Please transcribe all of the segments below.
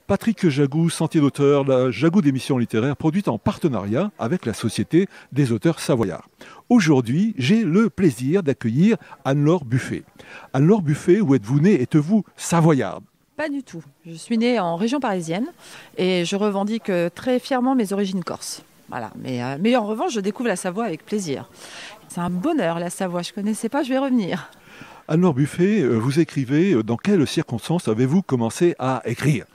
Patrick Jagou, Sentier d'auteur, la Jagou d'émissions littéraires produite en partenariat avec la Société des auteurs savoyards. Aujourd'hui, j'ai le plaisir d'accueillir Anne-Laure Buffet. Anne-Laure Buffet, où êtes-vous née? Êtes-vous savoyarde? Pas du tout. Je suis née en région parisienne et je revendique très fièrement mes origines corses. Voilà. Mais en revanche, je découvre la Savoie avec plaisir. C'est un bonheur, la Savoie. Je ne connaissais pas, je vais revenir. Anne-Laure Buffet, vous écrivez. Dans quelles circonstances avez-vous commencé à écrire?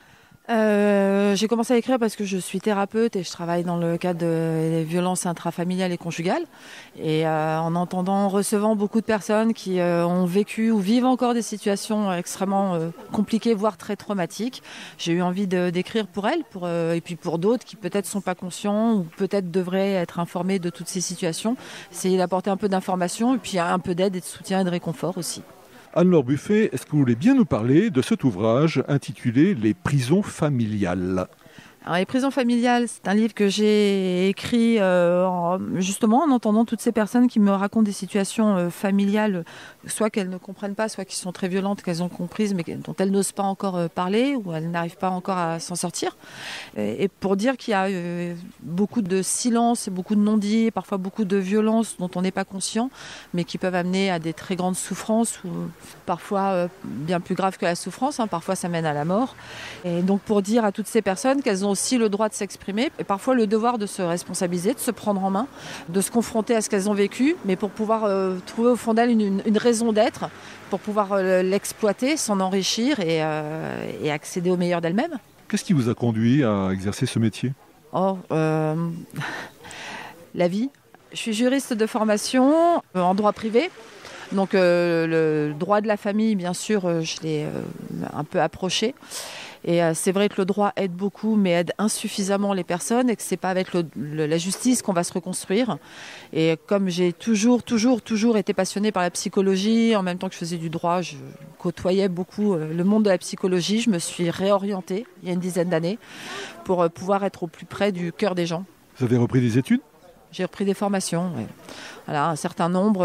J'ai commencé à écrire parce que je suis thérapeute et je travaille dans le cadre des violences intrafamiliales et conjugales. Et en recevant beaucoup de personnes qui ont vécu ou vivent encore des situations extrêmement compliquées, voire très traumatiques, j'ai eu envie d'écrire pour elles, et puis pour d'autres qui peut-être ne sont pas conscients ou peut-être devraient être informés de toutes ces situations. Essayer d'apporter un peu d'information et puis un peu d'aide et de soutien et de réconfort aussi. Anne-Laure Buffet, est-ce que vous voulez bien nous parler de cet ouvrage intitulé « Les prisons familiales » ? Alors, les prisons familiales, c'est un livre que j'ai écrit justement en entendant toutes ces personnes qui me racontent des situations familiales, soit qu'elles ne comprennent pas, soit qui sont très violentes, qu'elles ont comprises, mais dont elles n'osent pas encore parler, ou elles n'arrivent pas encore à s'en sortir. Et pour dire qu'il y a beaucoup de silence, beaucoup de non-dits, parfois beaucoup de violences dont on n'est pas conscient, mais qui peuvent amener à des très grandes souffrances, ou parfois bien plus graves que la souffrance, parfois ça mène à la mort. Et donc pour dire à toutes ces personnes qu'elles ont aussi le droit de s'exprimer et parfois le devoir de se responsabiliser, de se prendre en main, de se confronter à ce qu'elles ont vécu, mais pour pouvoir trouver au fond d'elles une raison d'être, pour pouvoir l'exploiter, s'en enrichir et accéder au meilleur d'elles-mêmes. Qu'est-ce qui vous a conduit à exercer ce métier ? La vie. Je suis juriste de formation en droit privé. Donc le droit de la famille, bien sûr, je l'ai un peu approché. Et c'est vrai que le droit aide beaucoup, mais aide insuffisamment les personnes et que c'est pas avec la justice qu'on va se reconstruire. Et comme j'ai toujours été passionnée par la psychologie, en même temps que je faisais du droit, je côtoyais beaucoup le monde de la psychologie. Je me suis réorientée il y a une dizaine d'années pour pouvoir être au plus près du cœur des gens. Vous avez repris des études ? J'ai repris des formations, ouais. Voilà, un certain nombre,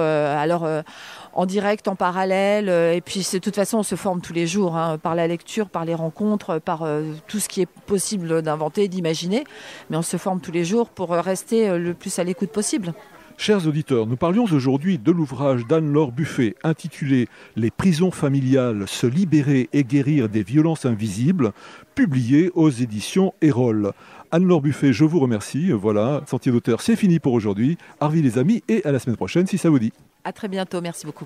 en direct, en parallèle, et puis de toute façon on se forme tous les jours, par la lecture, par les rencontres, par tout ce qui est possible d'inventer, d'imaginer, mais on se forme tous les jours pour rester le plus à l'écoute possible. Chers auditeurs, nous parlions aujourd'hui de l'ouvrage d'Anne-Laure Buffet intitulé « Les prisons familiales, se libérer et guérir des violences invisibles », publié aux éditions Erol. Anne-Laure Buffet, je vous remercie. Voilà, Sentier d'auteur, c'est fini pour aujourd'hui. Arvi les amis et à la semaine prochaine si ça vous dit. À très bientôt, merci beaucoup.